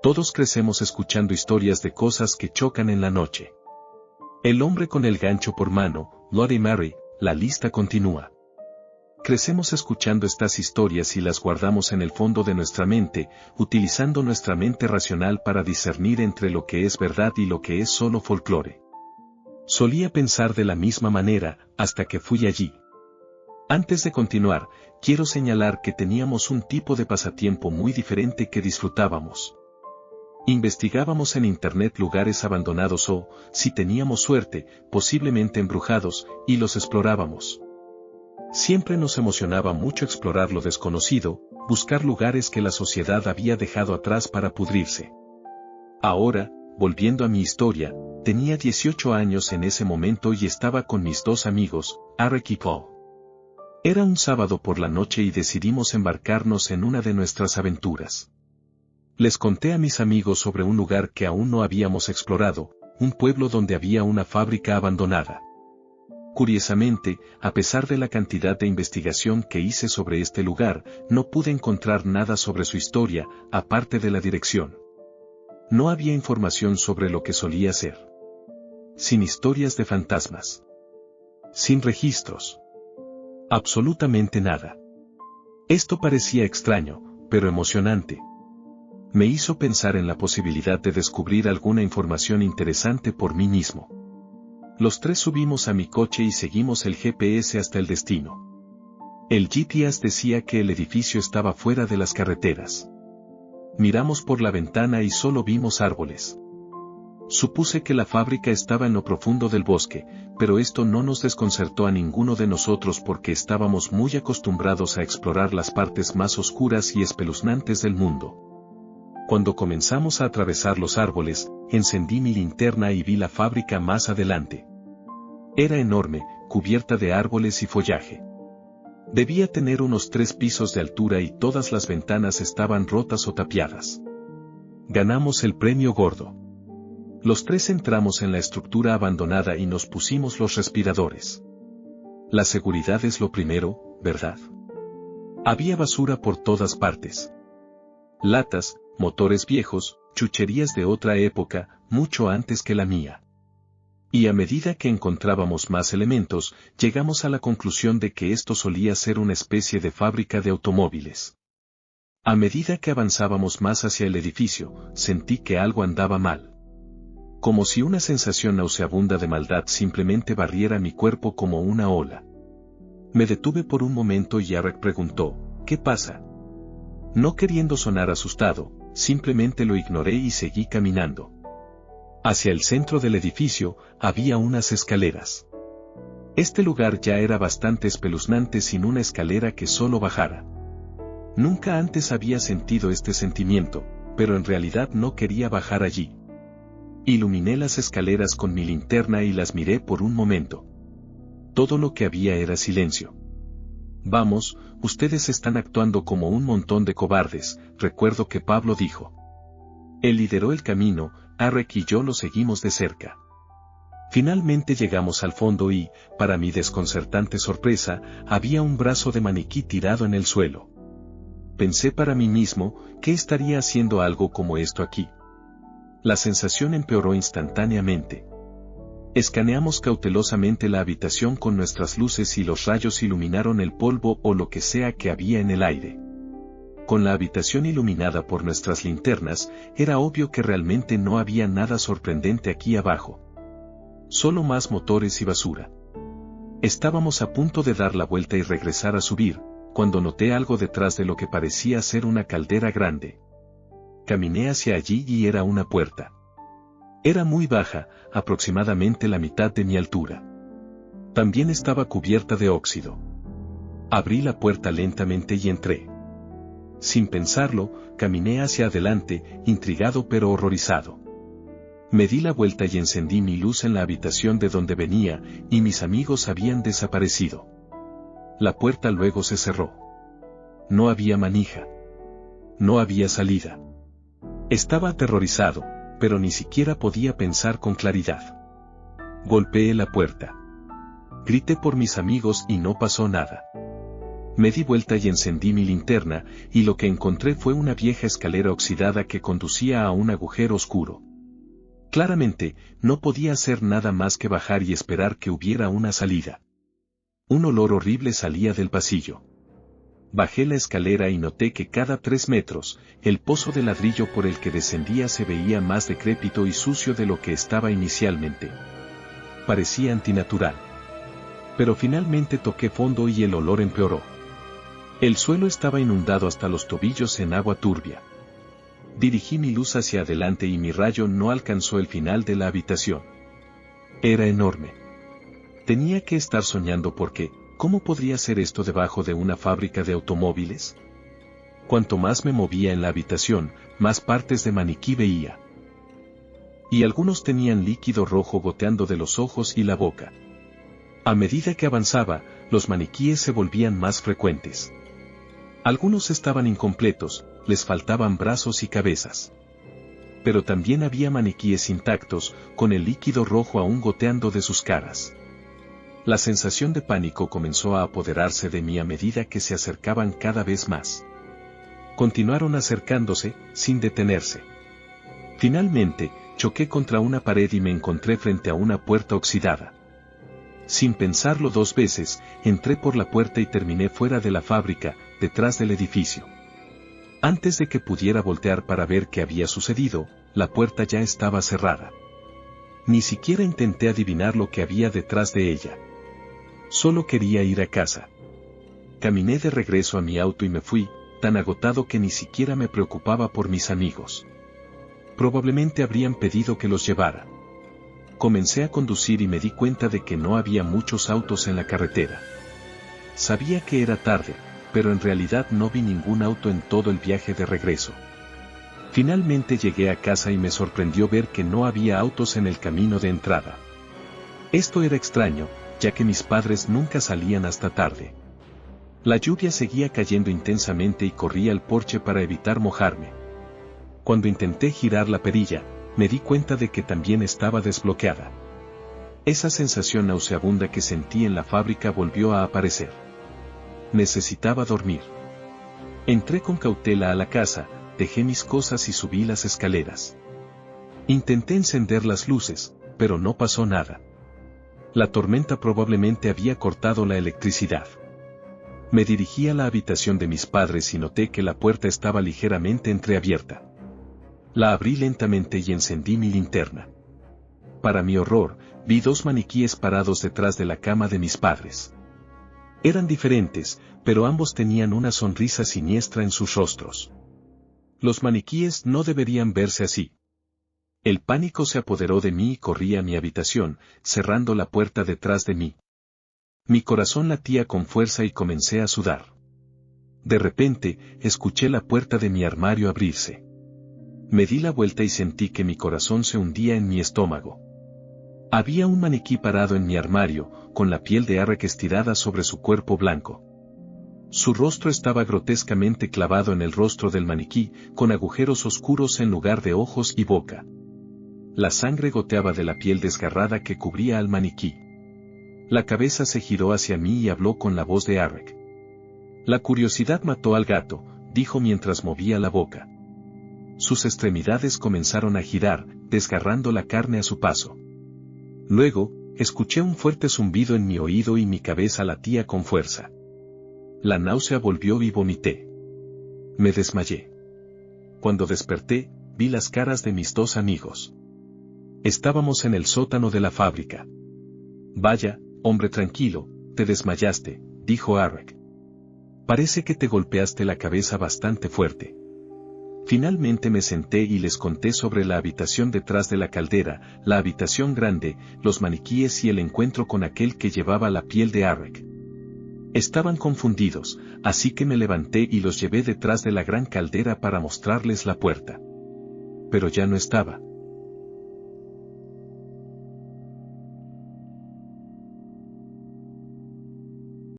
Todos crecemos escuchando historias de cosas que chocan en la noche. El hombre con el gancho por mano, Bloody Mary, la lista continúa. Crecemos escuchando estas historias y las guardamos en el fondo de nuestra mente, utilizando nuestra mente racional para discernir entre lo que es verdad y lo que es solo folclore. Solía pensar de la misma manera, hasta que fui allí. Antes de continuar, quiero señalar que teníamos un tipo de pasatiempo muy diferente que disfrutábamos. Investigábamos en internet lugares abandonados o, si teníamos suerte, posiblemente embrujados, y los explorábamos. Siempre nos emocionaba mucho explorar lo desconocido, buscar lugares que la sociedad había dejado atrás para pudrirse. Ahora, volviendo a mi historia, tenía 18 años en ese momento y estaba con mis dos amigos, Eric y Paul. Era un sábado por la noche y decidimos embarcarnos en una de nuestras aventuras. Les conté a mis amigos sobre un lugar que aún no habíamos explorado, un pueblo donde había una fábrica abandonada. Curiosamente, a pesar de la cantidad de investigación que hice sobre este lugar, no pude encontrar nada sobre su historia, aparte de la dirección. No había información sobre lo que solía ser. Sin historias de fantasmas. Sin registros. Absolutamente nada. Esto parecía extraño, pero emocionante. Me hizo pensar en la posibilidad de descubrir alguna información interesante por mí mismo. Los tres subimos a mi coche y seguimos el GPS hasta el destino. El GPS decía que el edificio estaba fuera de las carreteras. Miramos por la ventana y solo vimos árboles. Supuse que la fábrica estaba en lo profundo del bosque, pero esto no nos desconcertó a ninguno de nosotros porque estábamos muy acostumbrados a explorar las partes más oscuras y espeluznantes del mundo. Cuando comenzamos a atravesar los árboles, encendí mi linterna y vi la fábrica más adelante. Era enorme, cubierta de árboles y follaje. Debía tener unos 3 pisos de altura y todas las ventanas estaban rotas o tapiadas. Ganamos el premio gordo. Los tres entramos en la estructura abandonada y nos pusimos los respiradores. La seguridad es lo primero, ¿verdad? Había basura por todas partes. Latas, motores viejos, chucherías de otra época, mucho antes que la mía. Y a medida que encontrábamos más elementos, llegamos a la conclusión de que esto solía ser una especie de fábrica de automóviles. A medida que avanzábamos más hacia el edificio, sentí que algo andaba mal. Como si una sensación nauseabunda de maldad simplemente barriera mi cuerpo como una ola. Me detuve por un momento y Eric preguntó, ¿qué pasa? No queriendo sonar asustado, simplemente lo ignoré y seguí caminando. Hacia el centro del edificio, había unas escaleras. Este lugar ya era bastante espeluznante sin una escalera que solo bajara. Nunca antes había sentido este sentimiento, pero en realidad no quería bajar allí. Iluminé las escaleras con mi linterna y las miré por un momento. Todo lo que había era silencio. Vamos, ustedes están actuando como un montón de cobardes, recuerdo que Pablo dijo. Él lideró el camino, Eric y yo lo seguimos de cerca. Finalmente llegamos al fondo y, para mi desconcertante sorpresa, había un brazo de maniquí tirado en el suelo. Pensé para mí mismo, ¿qué estaría haciendo algo como esto aquí? La sensación empeoró instantáneamente. Escaneamos cautelosamente la habitación con nuestras luces y los rayos iluminaron el polvo o lo que sea que había en el aire. Con la habitación iluminada por nuestras linternas, era obvio que realmente no había nada sorprendente aquí abajo. Solo más motores y basura. Estábamos a punto de dar la vuelta y regresar a subir, cuando noté algo detrás de lo que parecía ser una caldera grande. Caminé hacia allí y era una puerta. Era muy baja, aproximadamente la mitad de mi altura. También estaba cubierta de óxido. Abrí la puerta lentamente y entré. Sin pensarlo, caminé hacia adelante, intrigado pero horrorizado. Me di la vuelta y encendí mi luz en la habitación de donde venía, y mis amigos habían desaparecido. La puerta luego se cerró. No había manija. No había salida. Estaba aterrorizado, pero ni siquiera podía pensar con claridad. Golpeé la puerta. Grité por mis amigos y no pasó nada. Me di vuelta y encendí mi linterna, y lo que encontré fue una vieja escalera oxidada que conducía a un agujero oscuro. Claramente, no podía hacer nada más que bajar y esperar que hubiera una salida. Un olor horrible salía del pasillo. Bajé la escalera y noté que cada 3 metros, el pozo de ladrillo por el que descendía se veía más decrépito y sucio de lo que estaba inicialmente. Parecía antinatural. Pero finalmente toqué fondo y el olor empeoró. El suelo estaba inundado hasta los tobillos en agua turbia. Dirigí mi luz hacia adelante y mi rayo no alcanzó el final de la habitación. Era enorme. Tenía que estar soñando porque, ¿cómo podría ser esto debajo de una fábrica de automóviles? Cuanto más me movía en la habitación, más partes de maniquí veía. Y algunos tenían líquido rojo goteando de los ojos y la boca. A medida que avanzaba, los maniquíes se volvían más frecuentes. Algunos estaban incompletos, les faltaban brazos y cabezas. Pero también había maniquíes intactos, con el líquido rojo aún goteando de sus caras. La sensación de pánico comenzó a apoderarse de mí a medida que se acercaban cada vez más. Continuaron acercándose, sin detenerse. Finalmente, choqué contra una pared y me encontré frente a una puerta oxidada. Sin pensarlo 2 veces, entré por la puerta y terminé fuera de la fábrica, detrás del edificio. Antes de que pudiera voltear para ver qué había sucedido, la puerta ya estaba cerrada. Ni siquiera intenté adivinar lo que había detrás de ella. Solo quería ir a casa. Caminé de regreso a mi auto y me fui, tan agotado que ni siquiera me preocupaba por mis amigos. Probablemente habrían pedido que los llevara. Comencé a conducir y me di cuenta de que no había muchos autos en la carretera. Sabía que era tarde, pero en realidad no vi ningún auto en todo el viaje de regreso. Finalmente llegué a casa y me sorprendió ver que no había autos en el camino de entrada. Esto era extraño, ya que mis padres nunca salían hasta tarde. La lluvia seguía cayendo intensamente y corrí al porche para evitar mojarme. Cuando intenté girar la perilla, me di cuenta de que también estaba desbloqueada. Esa sensación nauseabunda que sentí en la fábrica volvió a aparecer. Necesitaba dormir. Entré con cautela a la casa, dejé mis cosas y subí las escaleras. Intenté encender las luces, pero no pasó nada. La tormenta probablemente había cortado la electricidad. Me dirigí a la habitación de mis padres y noté que la puerta estaba ligeramente entreabierta. La abrí lentamente y encendí mi linterna. Para mi horror, vi 2 maniquíes parados detrás de la cama de mis padres. Eran diferentes, pero ambos tenían una sonrisa siniestra en sus rostros. Los maniquíes no deberían verse así. El pánico se apoderó de mí y corrí a mi habitación, cerrando la puerta detrás de mí. Mi corazón latía con fuerza y comencé a sudar. De repente, escuché la puerta de mi armario abrirse. Me di la vuelta y sentí que mi corazón se hundía en mi estómago. Había un maniquí parado en mi armario, con la piel de Arrek estirada sobre su cuerpo blanco. Su rostro estaba grotescamente clavado en el rostro del maniquí, con agujeros oscuros en lugar de ojos y boca. La sangre goteaba de la piel desgarrada que cubría al maniquí. La cabeza se giró hacia mí y habló con la voz de Arrek. La curiosidad mató al gato, dijo mientras movía la boca. Sus extremidades comenzaron a girar, desgarrando la carne a su paso. Luego, escuché un fuerte zumbido en mi oído y mi cabeza latía con fuerza. La náusea volvió y vomité. Me desmayé. Cuando desperté, vi las caras de mis 2 amigos. Estábamos en el sótano de la fábrica. Vaya, hombre tranquilo, te desmayaste, dijo Arrek. Parece que te golpeaste la cabeza bastante fuerte. Finalmente me senté y les conté sobre la habitación detrás de la caldera, la habitación grande, los maniquíes y el encuentro con aquel que llevaba la piel de Arrek. Estaban confundidos, así que me levanté y los llevé detrás de la gran caldera para mostrarles la puerta. Pero ya no estaba.